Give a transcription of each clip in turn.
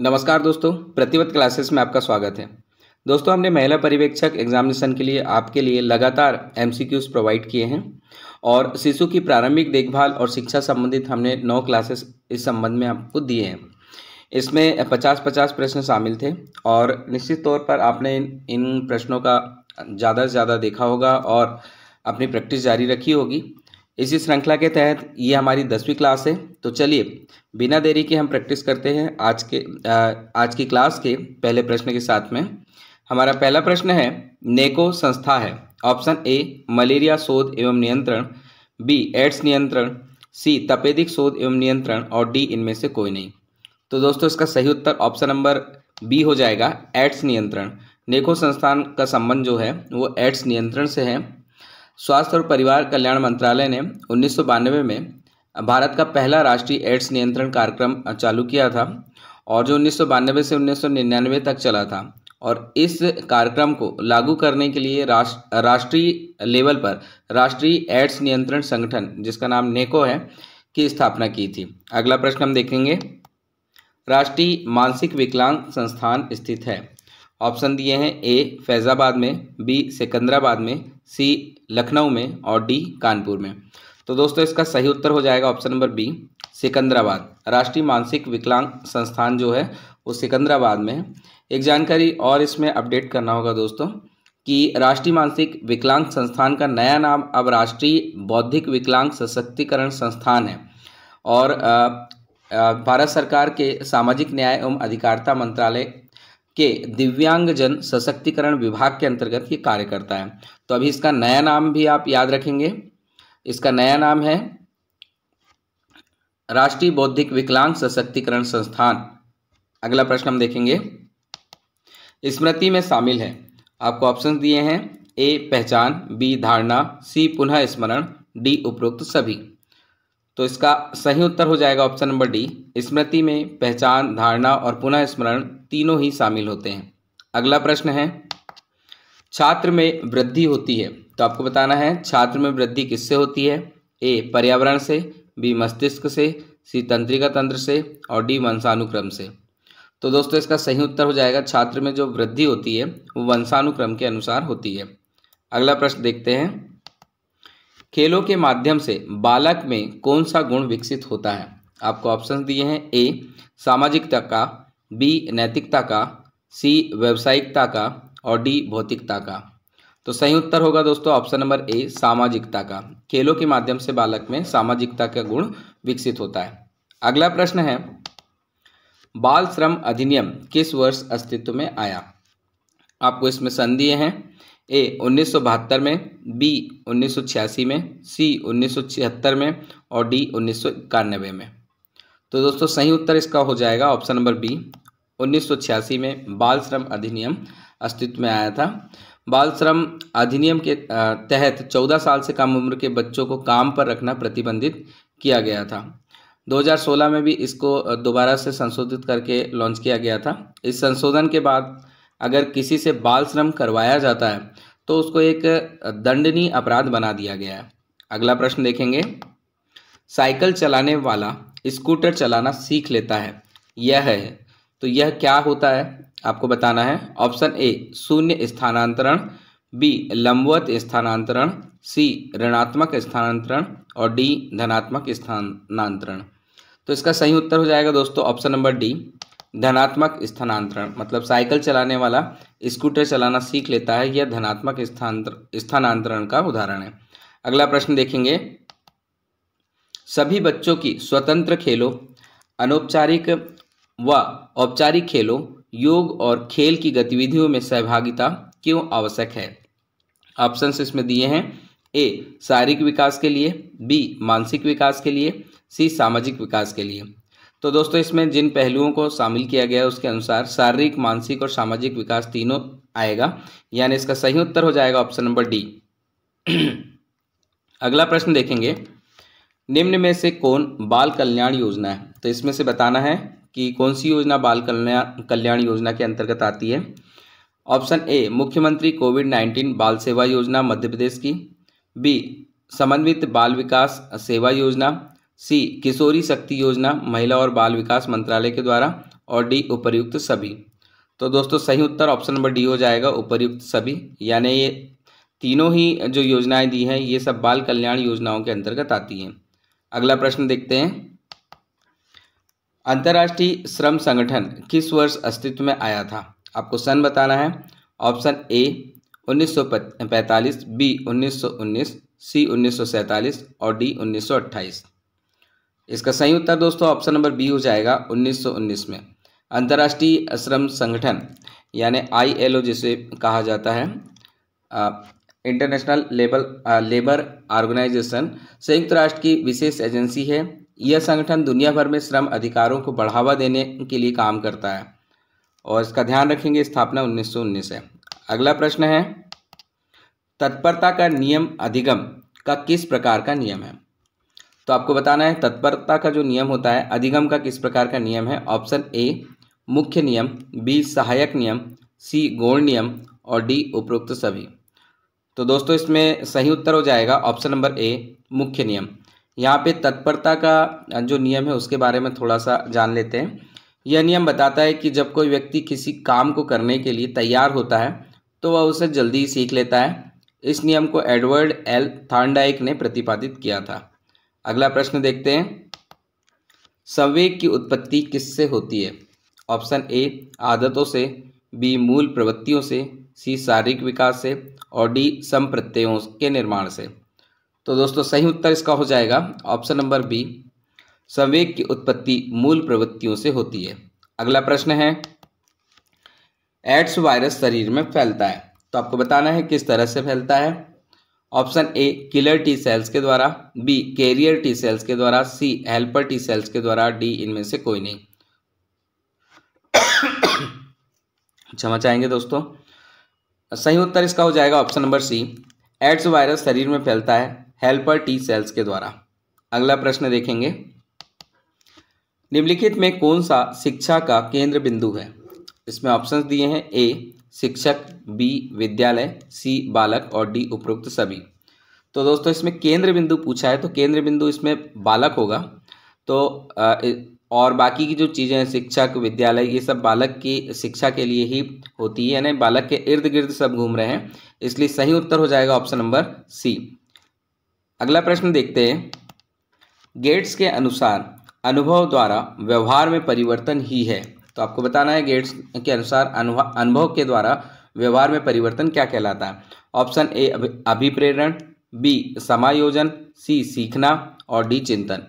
नमस्कार दोस्तों, प्रतिवत क्लासेस में आपका स्वागत है। दोस्तों, हमने महिला पर्यवेक्षक एग्जामिनेशन के लिए आपके लिए लगातार एमसीक्यूज प्रोवाइड किए हैं और शिशु की प्रारंभिक देखभाल और शिक्षा संबंधित हमने 9 क्लासेस इस संबंध में आपको दिए हैं। इसमें 50-50 प्रश्न शामिल थे और निश्चित तौर पर आपने इन प्रश्नों का ज़्यादा से ज़्यादा देखा होगा और अपनी प्रैक्टिस जारी रखी होगी। इसी श्रृंखला के तहत ये हमारी 10वीं क्लास है। तो चलिए बिना देरी के हम प्रैक्टिस करते हैं आज की क्लास के पहले प्रश्न के साथ में। हमारा पहला प्रश्न है, नेको संस्था है। ऑप्शन ए मलेरिया शोध एवं नियंत्रण, बी एड्स नियंत्रण, सी तपेदिक शोध एवं नियंत्रण और डी इनमें से कोई नहीं। तो दोस्तों, इसका सही उत्तर ऑप्शन नंबर बी हो जाएगा, एड्स नियंत्रण। नेको संस्थान का संबंध जो है वो एड्स नियंत्रण से है। स्वास्थ्य और परिवार कल्याण मंत्रालय ने 1992 में भारत का पहला राष्ट्रीय एड्स नियंत्रण कार्यक्रम चालू किया था और जो 1992 से 1999 तक चला था। और इस कार्यक्रम को लागू करने के लिए राष्ट्रीय लेवल पर राष्ट्रीय एड्स नियंत्रण संगठन, जिसका नाम नेको है, की स्थापना की थी। अगला प्रश्न हम देखेंगे, राष्ट्रीय मानसिक विकलांग संस्थान स्थित है। ऑप्शन दिए हैं, ए फैजाबाद में, बी सिकंदराबाद में, सी लखनऊ में और डी कानपुर में। तो दोस्तों, इसका सही उत्तर हो जाएगा ऑप्शन नंबर बी, सिकंदराबाद। राष्ट्रीय मानसिक विकलांग संस्थान जो है वो सिकंदराबाद में है। एक जानकारी और इसमें अपडेट करना होगा दोस्तों कि राष्ट्रीय मानसिक विकलांग संस्थान का नया नाम अब राष्ट्रीय बौद्धिक विकलांग सशक्तिकरण संस्थान है और भारत सरकार के सामाजिक न्याय एवं अधिकारिता मंत्रालय के दिव्यांगजन सशक्तिकरण विभाग के अंतर्गत ये कार्य करता है। तो अभी इसका नया नाम भी आप याद रखेंगे। इसका नया नाम है राष्ट्रीय बौद्धिक विकलांग सशक्तिकरण संस्थान। अगला प्रश्न हम देखेंगे, स्मृति में शामिल है। आपको ऑप्शन दिए हैं, ए पहचान, बी धारणा, सी पुनः स्मरण, डी उपरोक्त सभी। तो इसका सही उत्तर हो जाएगा ऑप्शन नंबर डी, स्मृति में पहचान, धारणा और पुनः स्मरण तीनों ही शामिल होते हैं। अगला प्रश्न है, छात्र में वृद्धि होती है। तो आपको बताना है छात्र में वृद्धि किससे होती है। ए पर्यावरण से, बी मस्तिष्क से, सी तंत्रिका तंत्र से और डी वंशानुक्रम से। तो दोस्तों, इसका सही उत्तर हो जाएगा, छात्र में जो वृद्धि होती है वो वंशानुक्रम के अनुसार होती है। अगला प्रश्न देखते हैं, खेलों के माध्यम से बालक में कौन सा गुण विकसित होता है। आपको ऑप्शन दिए हैं, ए सामाजिकता का, बी नैतिकता का, सी व्यावसायिकता का और डी भौतिकता का। तो सही उत्तर होगा दोस्तों ऑप्शन नंबर ए, सामाजिकता का। खेलों के माध्यम से बालक में सामाजिकता का गुण विकसित होता है। अगला प्रश्न है, बाल श्रम अधिनियम किस वर्ष अस्तित्व में आया। आपको इसमें सन दिए हैं, ए 1972 में, बी 1986 में, सी 1976 में और डी 1991 में। तो दोस्तों, सही उत्तर इसका हो जाएगा ऑप्शन नंबर बी, 1986 में बाल श्रम अधिनियम अस्तित्व में आया था। बाल श्रम अधिनियम के तहत 14 साल से कम उम्र के बच्चों को काम पर रखना प्रतिबंधित किया गया था। 2016 में भी इसको दोबारा से संशोधित करके लॉन्च किया गया था। इस संशोधन के बाद अगर किसी से बाल श्रम करवाया जाता है तो उसको एक दंडनीय अपराध बना दिया गया है। अगला प्रश्न देखेंगे, साइकिल चलाने वाला स्कूटर चलाना सीख लेता है, यह है। तो यह क्या होता है आपको बताना है। ऑप्शन ए शून्य स्थानांतरण, बी लंबवत स्थानांतरण, सी ऋणात्मक स्थानांतरण और डी धनात्मक स्थानांतरण। तो इसका सही उत्तर हो जाएगा दोस्तों ऑप्शन नंबर डी, धनात्मक स्थानांतरण। मतलब साइकिल चलाने वाला स्कूटर चलाना सीख लेता है, यह धनात्मक स्थानांतरण का उदाहरण है। अगला प्रश्न देखेंगे, सभी बच्चों की स्वतंत्र खेलों, अनौपचारिक व औपचारिक खेलों, योग और खेल की गतिविधियों में सहभागिता क्यों आवश्यक है। ऑप्शंस इसमें दिए हैं, ए शारीरिक विकास के लिए, बी मानसिक विकास के लिए, सी सामाजिक विकास के लिए। तो दोस्तों, इसमें जिन पहलुओं को शामिल किया गया है उसके अनुसार शारीरिक, मानसिक और सामाजिक विकास तीनों आएगा, यानी इसका सही उत्तर हो जाएगा ऑप्शन नंबर डी। अगला प्रश्न देखेंगे, निम्न में से कौन बाल कल्याण योजना है। तो इसमें से बताना है कि कौन सी योजना बाल कल्याण योजना के अंतर्गत आती है। ऑप्शन ए मुख्यमंत्री कोविड-19 बाल सेवा योजना मध्य प्रदेश की, बी समन्वित बाल विकास सेवा योजना, सी किशोरी शक्ति योजना महिला और बाल विकास मंत्रालय के द्वारा और डी उपर्युक्त सभी। तो दोस्तों सही उत्तर ऑप्शन नंबर डी हो जाएगा, उपर्युक्त सभी। यानी ये तीनों ही जो योजनाएं दी हैं ये सब बाल कल्याण योजनाओं के अंतर्गत आती हैं। अगला प्रश्न देखते हैं। अंतर्राष्ट्रीय श्रम संगठन किस वर्ष अस्तित्व में आया था? आपको सन बताना है। ऑप्शन ए 1945, बी 1919, सी 1947 और डी 1928। इसका सही उत्तर दोस्तों ऑप्शन नंबर बी हो जाएगा, 1919 में। अंतर्राष्ट्रीय श्रम संगठन यानी ILO जिसे कहा जाता है, इंटरनेशनल लेबर ऑर्गेनाइजेशन, संयुक्त राष्ट्र की विशेष एजेंसी है। यह संगठन दुनिया भर में श्रम अधिकारों को बढ़ावा देने के लिए काम करता है और इसका ध्यान रखेंगे, स्थापना 1919 है। अगला प्रश्न है, तत्परता का नियम अधिगम का किस प्रकार का नियम है? तो आपको बताना है तत्परता का जो नियम होता है अधिगम का किस प्रकार का नियम है। ऑप्शन ए मुख्य नियम, बी सहायक नियम, सी गौण नियम और डी उपरोक्त सभी। तो दोस्तों इसमें सही उत्तर हो जाएगा ऑप्शन नंबर ए मुख्य नियम। यहाँ पे तत्परता का जो नियम है उसके बारे में थोड़ा सा जान लेते हैं। यह नियम बताता है कि जब कोई व्यक्ति किसी काम को करने के लिए तैयार होता है तो वह उसे जल्दी ही सीख लेता है। इस नियम को एडवर्ड एल थॉर्नडाइक ने प्रतिपादित किया था। अगला प्रश्न देखते हैं, संवेग की उत्पत्ति किससे होती है? ऑप्शन ए आदतों से, बी मूल प्रवृत्तियों से, सी शारीरिक विकास से और डी संप्रत्ययों के निर्माण से। तो दोस्तों सही उत्तर इसका हो जाएगा ऑप्शन नंबर बी, संवेग की उत्पत्ति मूल प्रवृत्तियों से होती है। अगला प्रश्न है, एड्स वायरस शरीर में फैलता है तो आपको बताना है किस तरह से फैलता है। Option a killer T cells के द्वारा, बी कैरियर टी सेल्स के द्वारा, सी हेल्पर टी सेल्स के द्वारा, डी इनमें से कोई नहीं। क्षमा चाहेंगे दोस्तों, सही उत्तर इसका हो जाएगा option number C, AIDS virus शरीर में फैलता है हेल्पर टी सेल्स के द्वारा। अगला प्रश्न देखेंगे, निम्नलिखित में कौन सा शिक्षा का केंद्र बिंदु है? इसमें ऑप्शंस दिए हैं, ए शिक्षक, बी विद्यालय, सी बालक और डी उपरोक्त सभी। तो दोस्तों इसमें केंद्र बिंदु पूछा है तो केंद्र बिंदु इसमें बालक होगा। तो और बाकी की जो चीज़ें हैं शिक्षक, विद्यालय, ये सब बालक की शिक्षा के लिए ही होती है, यानी बालक के इर्द गिर्द सब घूम रहे हैं, इसलिए सही उत्तर हो जाएगा ऑप्शन नंबर सी। अगला प्रश्न देखते हैं, गेट्स के अनुसार अनुभव द्वारा व्यवहार में परिवर्तन ही है। तो आपको बताना है गेट्स के अनुसार अनुभव के द्वारा व्यवहार में परिवर्तन क्या कहलाता है। ऑप्शन ए अभिप्रेरण, बी समायोजन, सी सीखना और डी चिंतन।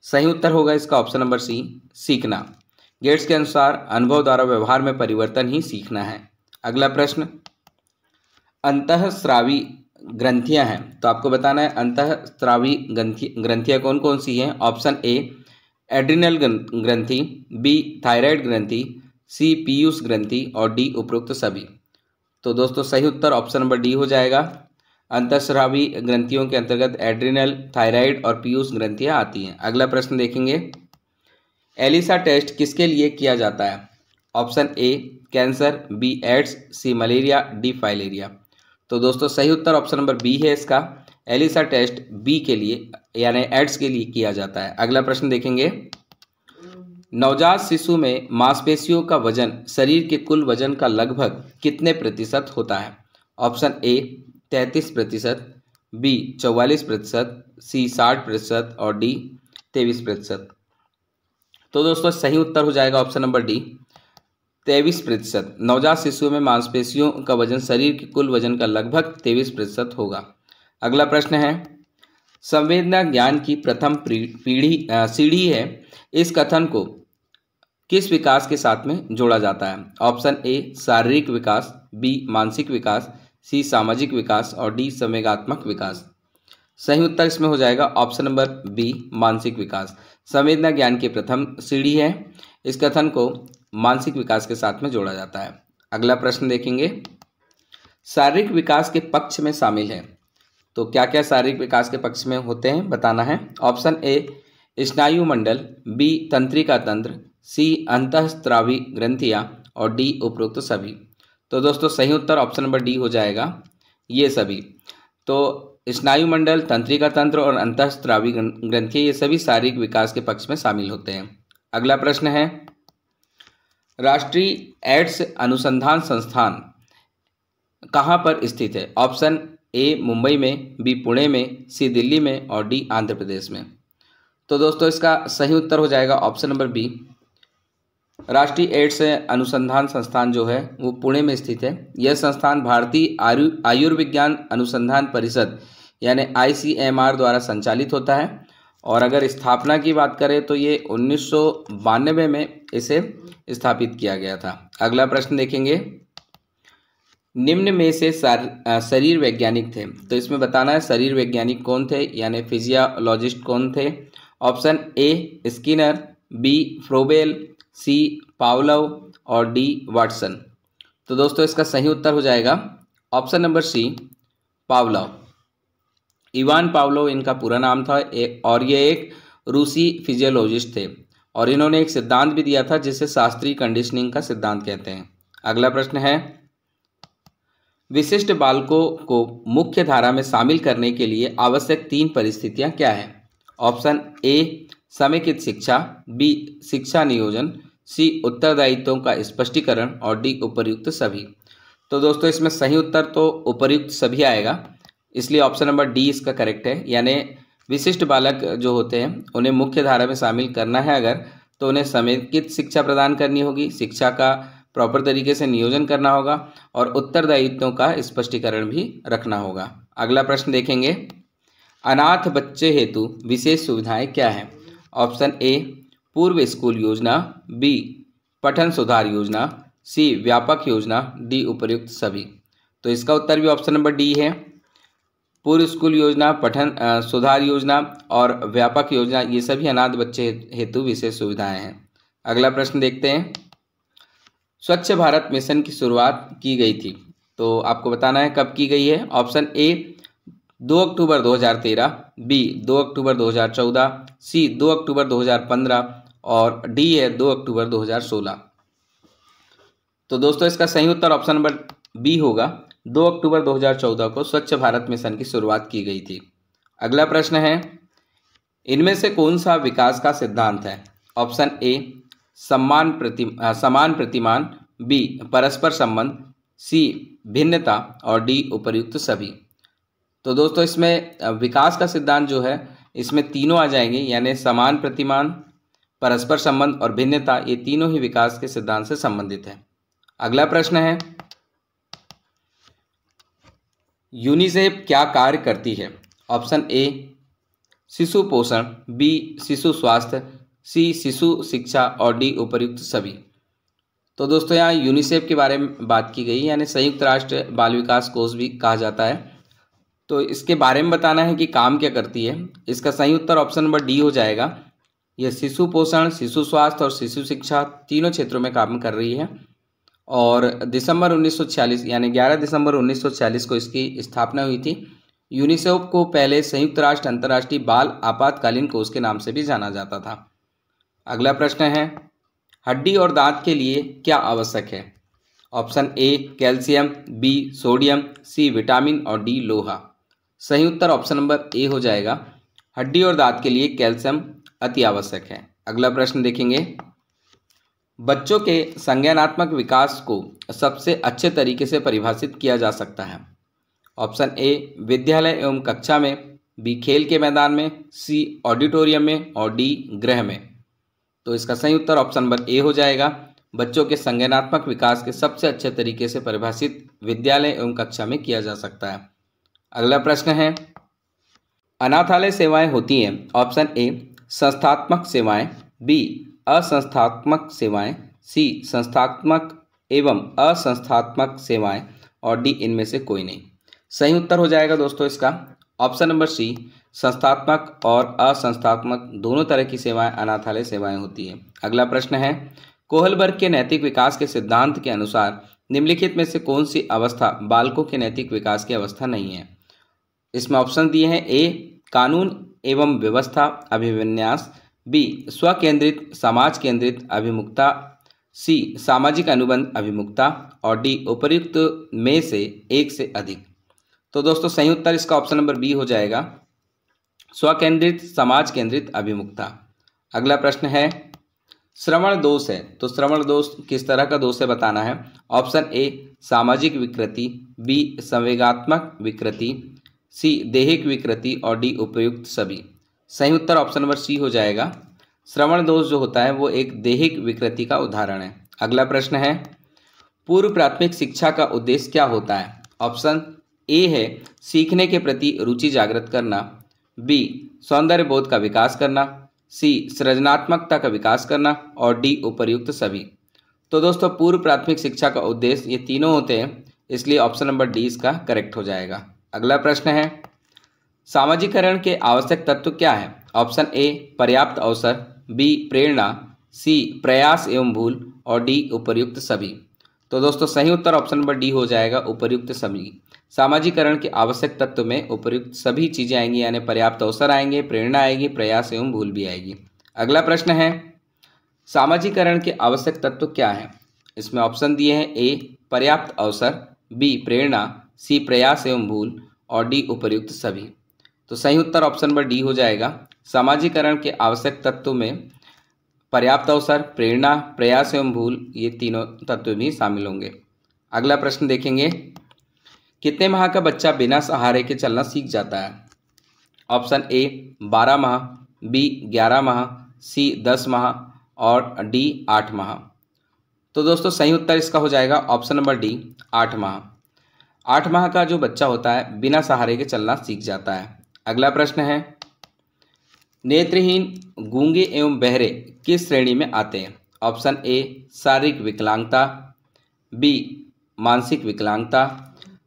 सही उत्तर होगा इसका ऑप्शन नंबर सी, सीखना। गेट्स के अनुसार अनुभव द्वारा व्यवहार में परिवर्तन ही सीखना है। अगला प्रश्न, अंतःस्रावी ग्रंथियां हैं तो आपको बताना है अंतःस्रावी ग्रंथियां कौन कौन सी हैं। ऑप्शन ए एड्रिनल ग्रंथि, बी थायराइड ग्रंथि, सी पीयूष ग्रंथि और डी उपरोक्त सभी। तो दोस्तों सही उत्तर ऑप्शन नंबर डी हो जाएगा। अंतःस्रावी ग्रंथियों के अंतर्गत एड्रिनल, थायराइड और पीयूष ग्रंथियां आती हैं। अगला प्रश्न देखेंगे, एलिसा टेस्ट किसके लिए किया जाता है? Option A cancer, B AIDS, C malaria, D filaria. तो दोस्तों सही उत्तर ऑप्शन नंबर बी है इसका, एलिसा टेस्ट बी के लिए यानी एड्स के लिए किया जाता है। अगला प्रश्न देखेंगे, नवजात शिशु में मांसपेशियों का वजन शरीर के कुल वजन का लगभग कितने प्रतिशत होता है? ऑप्शन ए 33%, बी 44%, सी 60% और डी 23%। तो दोस्तों सही उत्तर हो जाएगा ऑप्शन नंबर डी 23%। नवजात शिशु में मांसपेशियों का वजन शरीर के कुल वजन का लगभग 23% होगा। अगला प्रश्न है, संवेदना ज्ञान की प्रथम सीढ़ी है, इस कथन को किस विकास के साथ में जोड़ा जाता है? ऑप्शन ए शारीरिक विकास, बी मानसिक विकास, सी सामाजिक विकास और डी संवेगात्मक विकास। सही उत्तर इसमें हो जाएगा ऑप्शन नंबर बी मानसिक विकास। संवेदना ज्ञान की प्रथम सीढ़ी है, इस कथन को मानसिक विकास के साथ में जोड़ा जाता है। अगला प्रश्न देखेंगे, शारीरिक विकास के पक्ष में शामिल है तो क्या क्या शारीरिक विकास के पक्ष में होते हैं बताना है। ऑप्शन ए स्नायु मंडल, बी तंत्रिका तंत्र, सी अंतःस्रावी ग्रंथियां और डी उपरोक्त सभी। तो दोस्तों सही उत्तर ऑप्शन नंबर डी हो जाएगा, ये सभी। तो स्नायु मंडल, तंत्रिका तंत्र और अंतःस्रावी ग्रंथियां ये सभी शारीरिक विकास के पक्ष में शामिल होते हैं। अगला प्रश्न है, राष्ट्रीय एड्स अनुसंधान संस्थान कहाँ पर स्थित है? ऑप्शन ए मुंबई में, बी पुणे में, सी दिल्ली में और डी आंध्र प्रदेश में। तो दोस्तों इसका सही उत्तर हो जाएगा ऑप्शन नंबर बी। राष्ट्रीय एड्स अनुसंधान संस्थान जो है वो पुणे में स्थित है। यह संस्थान भारतीय आयुर्विज्ञान अनुसंधान परिषद यानी ICMR द्वारा संचालित होता है। और अगर स्थापना की बात करें तो ये 1992 में इसे स्थापित किया गया था। अगला प्रश्न देखेंगे, निम्न में से शरीर वैज्ञानिक थे, तो इसमें बताना है शरीर वैज्ञानिक कौन थे यानी फिजियोलॉजिस्ट कौन थे। Option A Skinner, B Froebel, C Pavlov और डी वाटसन। तो दोस्तों इसका सही उत्तर हो जाएगा option number C Pavlov. Ivan Pavlov इनका पूरा नाम था और ये एक रूसी फिजियोलॉजिस्ट थे और इन्होंने एक सिद्धांत भी दिया था जिसे शास्त्रीय कंडीशनिंग का सिद्धांत कहते हैं। अगला प्रश्न है, विशिष्ट बालकों को मुख्य धारा में शामिल करने के लिए आवश्यक 3 परिस्थितियां क्या है? ऑप्शन ए समेकित शिक्षा, बी शिक्षा नियोजन, सी उत्तरदायित्वों का स्पष्टीकरण और डी उपर्युक्त सभी। तो दोस्तों इसमें सही उत्तर तो उपर्युक्त सभी आएगा, इसलिए ऑप्शन नंबर डी इसका करेक्ट है। यानी विशिष्ट बालक जो होते हैं उन्हें मुख्य धारा में शामिल करना है अगर, तो उन्हें समेकित शिक्षा प्रदान करनी होगी, शिक्षा का प्रॉपर तरीके से नियोजन करना होगा और उत्तरदायित्वों का स्पष्टीकरण भी रखना होगा। अगला प्रश्न देखेंगे, अनाथ बच्चे हेतु विशेष सुविधाएं क्या हैं? ऑप्शन ए पूर्व स्कूल योजना, बी पठन सुधार योजना, सी व्यापक योजना, डी उपर्युक्त सभी। तो इसका उत्तर भी ऑप्शन नंबर डी है। पूर्व स्कूल योजना, पठन सुधार योजना और व्यापक योजना ये सभी अनाथ बच्चे हेतु विशेष सुविधाएं हैं। अगला प्रश्न देखते हैं, स्वच्छ भारत मिशन की शुरुआत की गई थी, तो आपको बताना है कब की गई है। ऑप्शन ए 2 अक्टूबर 2013, बी 2 अक्टूबर 2014, सी 2 अक्टूबर 2015 और डी है 2 अक्टूबर 2016। तो दोस्तों इसका सही उत्तर ऑप्शन नंबर बी होगा, 2 अक्टूबर 2014 को स्वच्छ भारत मिशन की शुरुआत की गई थी। अगला प्रश्न है, इनमें से कौन सा विकास का सिद्धांत है? ऑप्शन ए समान प्रतिमान, बी परस्पर संबंध, सी भिन्नता और डी उपर्युक्त सभी। तो दोस्तों इसमें विकास का सिद्धांत जो है इसमें तीनों आ जाएंगे, यानी समान प्रतिमान, परस्पर संबंध और भिन्नता, ये तीनों ही विकास के सिद्धांत से संबंधित है। अगला प्रश्न है, यूनिसेफ क्या कार्य करती है? ऑप्शन ए शिशु पोषण, बी शिशु स्वास्थ्य, सी शिशु शिक्षा और डी उपर्युक्त सभी। तो दोस्तों यहाँ यूनिसेफ के बारे में बात की गई, यानी संयुक्त राष्ट्र बाल विकास कोष भी कहा जाता है। तो इसके बारे में बताना है कि काम क्या करती है। इसका सही उत्तर ऑप्शन नंबर डी हो जाएगा। यह शिशु पोषण, शिशु स्वास्थ्य और शिशु शिक्षा तीनों क्षेत्रों में काम कर रही है और दिसंबर 1946 यानी 11 दिसंबर 1946 को इसकी स्थापना हुई थी। यूनिसेफ को पहले संयुक्त राष्ट्र अंतर्राष्ट्रीय बाल आपातकालीन कोष के नाम से भी जाना जाता था। अगला प्रश्न है, हड्डी और दांत के लिए क्या आवश्यक है? Option A calcium, B sodium, C vitamin और डी लोहा। सही उत्तर ऑप्शन नंबर ए हो जाएगा, हड्डी और दांत के लिए कैल्शियम अति आवश्यक है। अगला प्रश्न देखेंगे, बच्चों के संज्ञानात्मक विकास को सबसे अच्छे तरीके से परिभाषित किया जा सकता है। ऑप्शन ए विद्यालय एवं कक्षा में, बी खेल के मैदान में, सी ऑडिटोरियम में और डी गृह में। तो इसका सही उत्तर ऑप्शन नंबर ए हो जाएगा, बच्चों के संज्ञानात्मक विकास के सबसे अच्छे तरीके से परिभाषित विद्यालय एवं कक्षा में किया जा सकता है। अगला प्रश्न है, अनाथालय सेवाएं होती हैं। ऑप्शन ए संस्थात्मक सेवाएं, बी असंस्थात्मक सेवाएं, सी संस्थात्मक एवं असंस्थात्मक सेवाएं और डी इनमें से कोई नहीं। सही उत्तर हो जाएगा दोस्तों इसका ऑप्शन नंबर सी, संस्थात्मक और असंस्थात्मक दोनों तरह की सेवाएं अनाथालय सेवाएं होती हैं। अगला प्रश्न है, कोहलबर्ग के नैतिक विकास के सिद्धांत के अनुसार निम्नलिखित में से कौन सी अवस्था बालकों के नैतिक विकास की अवस्था नहीं है? इसमें ऑप्शन दिए हैं, ए कानून एवं व्यवस्था अभिविन्यास, बी स्वकेंद्रित समाज केंद्रित अभिमुखता, सी सामाजिक अनुबंध अभिमुखता और डी उपर्युक्त में से एक से अधिक। तो दोस्तों सही उत्तर इसका ऑप्शन नंबर बी हो जाएगा, स्वकेंद्रित समाज केंद्रित अभिमुखता। अगला प्रश्न है, श्रवण दोष है तो श्रवण दोष किस तरह का दोष है बताना है। ऑप्शन ए सामाजिक विकृति, बी संवेगात्मक विकृति, सी दैहिक विकृति और डी उपयुक्त सभी। सही उत्तर ऑप्शन नंबर सी हो जाएगा। श्रवण दोष जो होता है वो एक दैहिक विकृति का उदाहरण है। अगला प्रश्न है पूर्व प्राथमिक शिक्षा का उद्देश्य क्या होता है। ऑप्शन ए है सीखने के प्रति रुचि जागृत करना, बी सौंदर्य बोध का विकास करना, सी सृजनात्मकता का विकास करना और डी उपर्युक्त सभी। तो दोस्तों पूर्व प्राथमिक शिक्षा का उद्देश्य ये तीनों होते हैं, इसलिए ऑप्शन नंबर डी इसका करेक्ट हो जाएगा। अगला प्रश्न है सामाजिकरण के आवश्यक तत्व क्या है। ऑप्शन ए पर्याप्त अवसर, बी प्रेरणा, सी प्रयास एवं भूल और डी उपर्युक्त सभी। तो दोस्तों सही उत्तर ऑप्शन नंबर डी हो जाएगा, उपर्युक्त सभी। सामाजिकरण के आवश्यक तत्व में उपर्युक्त सभी चीजें आएंगी, यानी पर्याप्त अवसर आएंगे, प्रेरणा आएगी, प्रयास एवं भूल भी आएगी। अगला प्रश्न है सामाजिकरण के आवश्यक तत्व क्या है। इसमें ऑप्शन दिए हैं ए पर्याप्त अवसर, बी प्रेरणा, सी प्रयास एवं भूल और डी उपर्युक्त सभी। तो सही उत्तर ऑप्शन नंबर डी हो जाएगा। सामाजिकरण के आवश्यक तत्व में पर्याप्त अवसर, प्रेरणा, प्रयास एवं भूल ये तीनों तत्व भी शामिल होंगे। अगला प्रश्न देखेंगे कितने माह का बच्चा बिना सहारे के चलना सीख जाता है। ऑप्शन ए 12 माह, बी 11 माह, सी 10 माह और डी 8 माह। तो दोस्तों सही उत्तर इसका हो जाएगा ऑप्शन नंबर डी 8 माह। 8 माह का जो बच्चा होता है बिना सहारे के चलना सीख जाता है। अगला प्रश्न है नेत्रहीन, गूंगे एवं बहरे किस श्रेणी में आते हैं। ऑप्शन ए शारीरिक विकलांगता, बी मानसिक विकलांगता,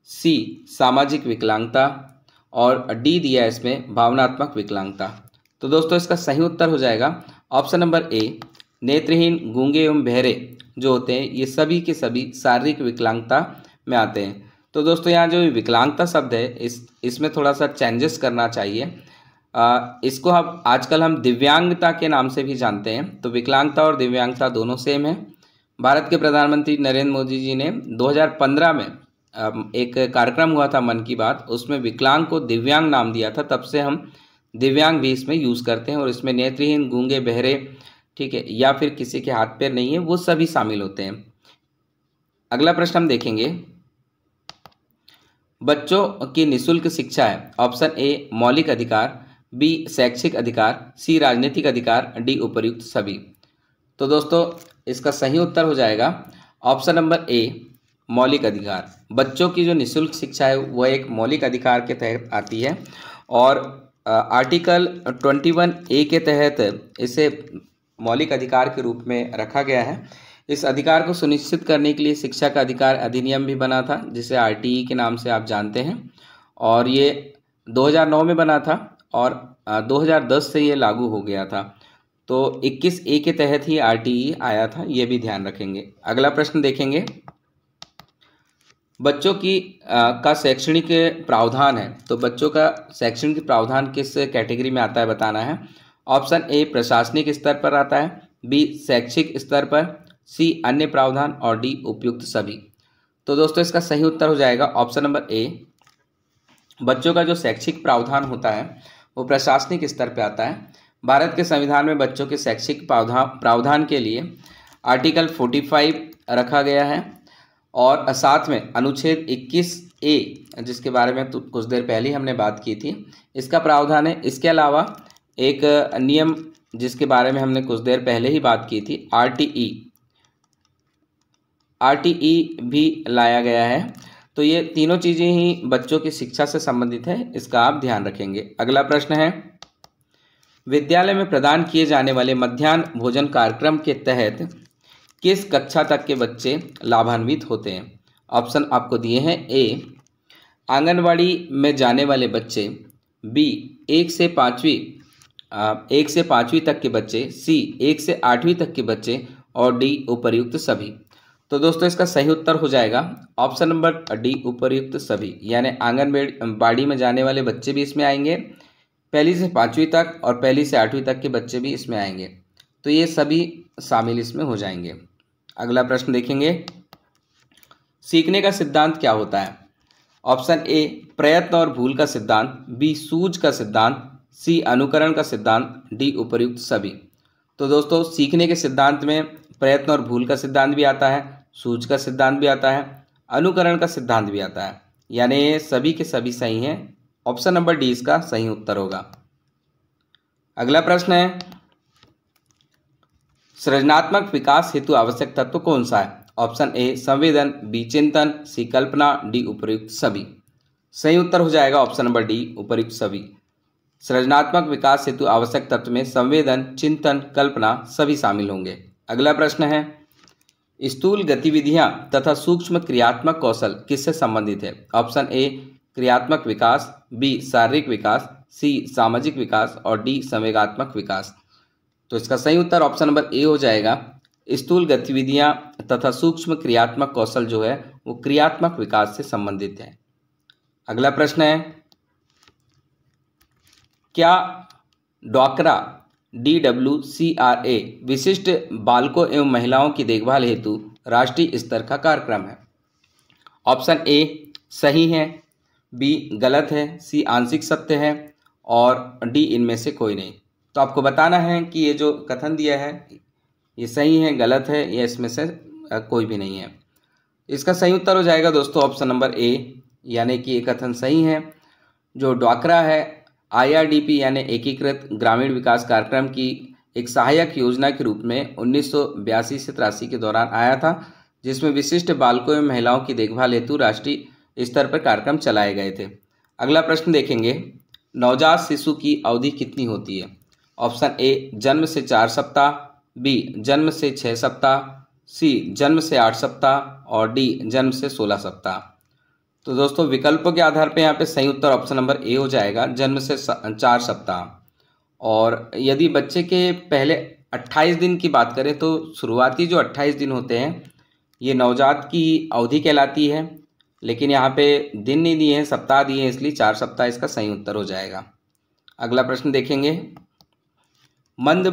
सी सामाजिक विकलांगता और डी दिया है इसमें भावनात्मक विकलांगता। तो दोस्तों इसका सही उत्तर हो जाएगा ऑप्शन नंबर ए नेत्रहीन, गूंगे एवं बहरे जो होते हैं ये सभी के सभी शारीरिक विकलांगता में आते हैं। तो दोस्तों यहाँ जो विकलांगता शब्द है इसमें थोड़ा सा चेंजेस करना चाहिए। इसको हम आजकल हम दिव्यांगता के नाम से भी जानते हैं। तो विकलांगता और दिव्यांगता दोनों सेम है। भारत के प्रधानमंत्री नरेंद्र मोदी जी ने 2015 में एक कार्यक्रम हुआ था मन की बात, उसमें विकलांग को दिव्यांग नाम दिया था। तब से हम दिव्यांग भी इसमें यूज़ करते हैं और इसमें नेत्रहीन, गूंगे, बहरे, ठीक है, या फिर किसी के हाथ पैर नहीं है वो सभी शामिल होते हैं। अगला प्रश्न हम देखेंगे बच्चों की निःशुल्क शिक्षा है। ऑप्शन ए मौलिक अधिकार, बी शैक्षिक अधिकार, सी राजनीतिक अधिकार, डी उपर्युक्त सभी। तो दोस्तों इसका सही उत्तर हो जाएगा ऑप्शन नंबर ए मौलिक अधिकार। बच्चों की जो निःशुल्क शिक्षा है वह एक मौलिक अधिकार के तहत आती है और आर्टिकल 21A के तहत इसे मौलिक अधिकार के रूप में रखा गया है। इस अधिकार को सुनिश्चित करने के लिए शिक्षा का अधिकार अधिनियम भी बना था जिसे RTE के नाम से आप जानते हैं और ये 2009 में बना था और 2010 से ये लागू हो गया था। तो 21A के तहत ही RTE आया था, ये भी ध्यान रखेंगे। अगला प्रश्न देखेंगे बच्चों की का शैक्षणिक प्रावधान है। तो बच्चों का शैक्षणिक प्रावधान किस कैटेगरी में आता है बताना है। ऑप्शन ए प्रशासनिक स्तर पर आता है, बी शैक्षिक स्तर पर, सी अन्य प्रावधान और डी उपयुक्त सभी। तो दोस्तों इसका सही उत्तर हो जाएगा ऑप्शन नंबर ए। बच्चों का जो शैक्षिक प्रावधान होता है वो प्रशासनिक स्तर पर आता है। भारत के संविधान में बच्चों के शैक्षिक प्रावधान के लिए आर्टिकल 45 रखा गया है और साथ में अनुच्छेद 21A जिसके बारे में तो कुछ देर पहले हमने बात की थी, इसका प्रावधान है। इसके अलावा एक नियम जिसके बारे में हमने कुछ देर पहले ही बात की थी, RTE भी लाया गया है। तो ये तीनों चीज़ें ही बच्चों की शिक्षा से संबंधित है, इसका आप ध्यान रखेंगे। अगला प्रश्न है विद्यालय में प्रदान किए जाने वाले मध्याह्न भोजन कार्यक्रम के तहत किस कक्षा तक के बच्चे लाभान्वित होते हैं। ऑप्शन आपको दिए हैं ए आंगनवाड़ी में जाने वाले बच्चे, बी 1 से 5वीं तक के बच्चे, सी 1 से 8वीं तक के बच्चे और डी उपर्युक्त सभी। तो दोस्तों इसका सही उत्तर हो जाएगा ऑप्शन नंबर डी उपर्युक्त सभी, यानी आंगनबाड़ी में जाने वाले बच्चे भी इसमें आएंगे, 1 से 5वीं तक और 1 से 8वीं तक के बच्चे भी इसमें आएंगे। तो ये सभी शामिल इसमें हो जाएंगे। अगला प्रश्न देखेंगे सीखने का सिद्धांत क्या होता है। ऑप्शन ए प्रयत्न और भूल का सिद्धांत, बी सूझ का सिद्धांत, सी अनुकरण का सिद्धांत, डी उपर्युक्त सभी। तो दोस्तों सीखने के सिद्धांत में प्रयत्न और भूल का सिद्धांत भी आता है, सूझ का सिद्धांत भी आता है, अनुकरण का सिद्धांत भी आता है, यानी सभी के सभी सही हैं। ऑप्शन नंबर डी इसका सही उत्तर होगा। अगला प्रश्न है, सृजनात्मक विकास हेतु आवश्यक तत्व कौन सा है? ऑप्शन ए संवेदन, बी चिंतन, सी कल्पना, डी उपर्युक्त सभी। सही उत्तर हो जाएगा ऑप्शन नंबर डी उपर्युक्त सभी। सृजनात्मक विकास हेतु आवश्यक तत्व में संवेदन, चिंतन, कल्पना सभी शामिल होंगे। अगला प्रश्न है, स्थूल गतिविधियां तथा सूक्ष्म क्रियात्मक कौशल किससे संबंधित है? ऑप्शन ए क्रियात्मक विकास, बी शारीरिक विकास, सी सामाजिक विकास और डी संवेगात्मक विकास। तो इसका सही उत्तर ऑप्शन नंबर ए हो जाएगा। स्थूल गतिविधियां तथा सूक्ष्म क्रियात्मक कौशल जो है वो क्रियात्मक विकास से संबंधित है। अगला प्रश्न है, क्या डॉकरा DWCRA विशिष्ट बालकों एवं महिलाओं की देखभाल हेतु राष्ट्रीय स्तर का कार्यक्रम है? ऑप्शन ए सही है, बी गलत है, सी आंशिक सत्य है और डी इनमें से कोई नहीं। तो आपको बताना है कि ये जो कथन दिया है ये सही है, गलत है या इसमें से कोई भी नहीं है। इसका सही उत्तर हो जाएगा दोस्तों ऑप्शन नंबर ए, यानी कि ये कथन सही है। जो ड्वाक्रा है IRDP यानी एकीकृत ग्रामीण विकास कार्यक्रम की एक सहायक योजना के रूप में 1982 से 83 के दौरान आया था, जिसमें विशिष्ट बालकों एवं महिलाओं की देखभाल हेतु राष्ट्रीय स्तर पर कार्यक्रम चलाए गए थे। अगला प्रश्न देखेंगे, नवजात शिशु की अवधि कितनी होती है? ऑप्शन ए जन्म से 4 सप्ताह, बी जन्म से 6 सप्ताह, सी जन्म से 8 सप्ताह और डी जन्म से 16 सप्ताह। तो दोस्तों विकल्पों के आधार पर यहाँ पे सही उत्तर ऑप्शन नंबर ए हो जाएगा, जन्म से 4 सप्ताह। और यदि बच्चे के पहले 28 दिन की बात करें तो शुरुआती जो 28 दिन होते हैं ये नवजात की अवधि कहलाती है, लेकिन यहाँ पे दिन नहीं दिए हैं, सप्ताह दिए हैं, इसलिए 4 सप्ताह इसका सही उत्तर हो जाएगा। अगला प्रश्न देखेंगे, मंद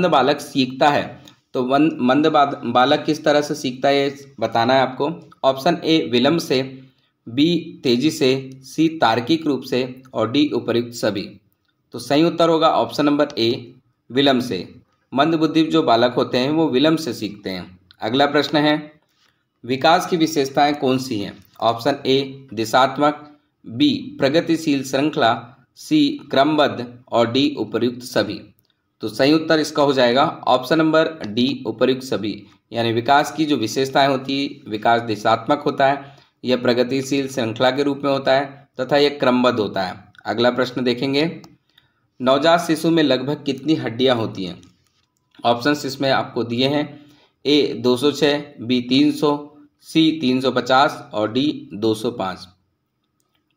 बालक सीखता है तो मंद बालक किस तरह से सीखता है ये बताना है आपको। ऑप्शन ए विलंब से, बी तेजी से, सी तार्किक रूप से और डी उपर्युक्त सभी। तो सही उत्तर होगा ऑप्शन नंबर ए विलंब से। मंद बुद्धि जो बालक होते हैं वो विलंब से सीखते हैं। अगला प्रश्न है, विकास की विशेषताएं कौन सी हैं? ऑप्शन ए दिशात्मक, बी प्रगतिशील श्रृंखला, सी क्रमबद्ध और डी उपर्युक्त सभी। तो सही उत्तर इसका हो जाएगा ऑप्शन नंबर डी उपर्युक्त सभी। यानी विकास की जो विशेषताएं होती है, विकास दिशात्मक होता है, यह प्रगतिशील श्रृंखला के रूप में होता है तथा यह क्रमबद्ध होता है। अगला प्रश्न देखेंगे, नवजात शिशु में लगभग कितनी हड्डियां होती हैं? ऑप्शंस इसमें आपको दिए हैं, ए 206, बी 300, सी 350 और डी 205।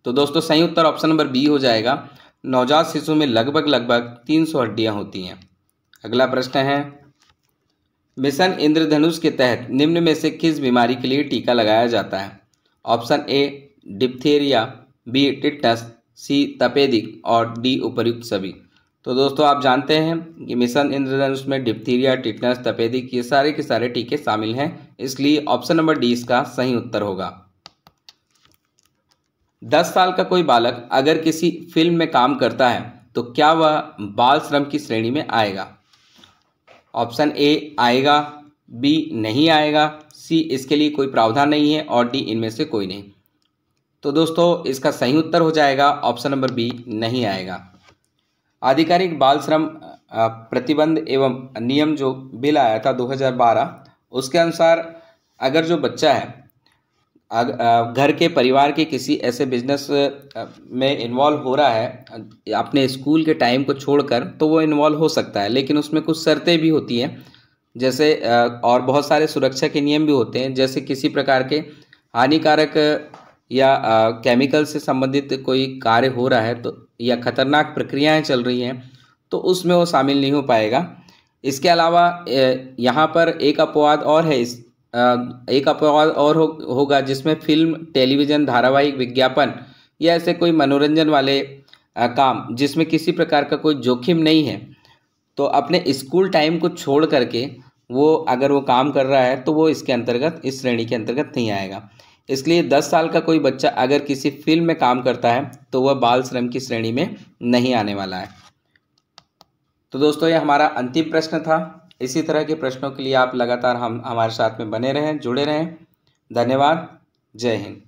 तो दोस्तों सही उत्तर ऑप्शन नंबर बी हो जाएगा, नवजात शिशु में लगभग 300 हड्डियां होती हैं। अगला प्रश्न है, मिशन इंद्रधनुष के तहत निम्न में से किस बीमारी के लिए टीका लगाया जाता है? Option A diphtheria, B tetanus, C तपेदिक और डी उपर्युक्त सभी। तो दोस्तों आप जानते हैं कि मिशन इंद्रधनुष में डिप्थीरिया, टिटनस, तपेदिक ये सारे के सारे टीके शामिल हैं, इसलिए ऑप्शन नंबर डी इसका सही उत्तर होगा। 10 साल का कोई बालक अगर किसी फिल्म में काम करता है तो क्या वह बाल श्रम की श्रेणी में आएगा? ऑप्शन ए आएगा, बी नहीं आएगा, सी इसके लिए कोई प्रावधान नहीं है और डी इनमें से कोई नहीं। तो दोस्तों इसका सही उत्तर हो जाएगा ऑप्शन नंबर बी नहीं आएगा। आधिकारिक बाल श्रम प्रतिबंध एवं नियम जो बिल आया था 2012, उसके अनुसार अगर जो बच्चा है घर के परिवार के किसी ऐसे बिजनेस में इन्वॉल्व हो रहा है अपने स्कूल के टाइम को छोड़कर, तो वो इन्वॉल्व हो सकता है, लेकिन उसमें कुछ शर्तें भी होती हैं, जैसे और बहुत सारे सुरक्षा के नियम भी होते हैं, जैसे किसी प्रकार के हानिकारक या केमिकल से संबंधित कोई कार्य हो रहा है तो या खतरनाक प्रक्रियाएं चल रही हैं तो उसमें वो शामिल नहीं हो पाएगा। इसके अलावा यहाँ पर एक अपवाद और है, एक अपवाद और होगा जिसमें फिल्म, टेलीविज़न, धारावाहिक, विज्ञापन या ऐसे कोई मनोरंजन वाले काम जिसमें किसी प्रकार का कोई जोखिम नहीं है, तो अपने स्कूल टाइम को छोड़ करके वो अगर वो काम कर रहा है तो वो इसके अंतर्गत, इस श्रेणी के अंतर्गत नहीं आएगा। इसलिए 10 साल का कोई बच्चा अगर किसी फिल्म में काम करता है तो वह बाल श्रम की श्रेणी में नहीं आने वाला है। तो दोस्तों ये हमारा अंतिम प्रश्न था। इसी तरह के प्रश्नों के लिए आप लगातार हमारे साथ में बने रहें, जुड़े रहें। धन्यवाद। जय हिंद।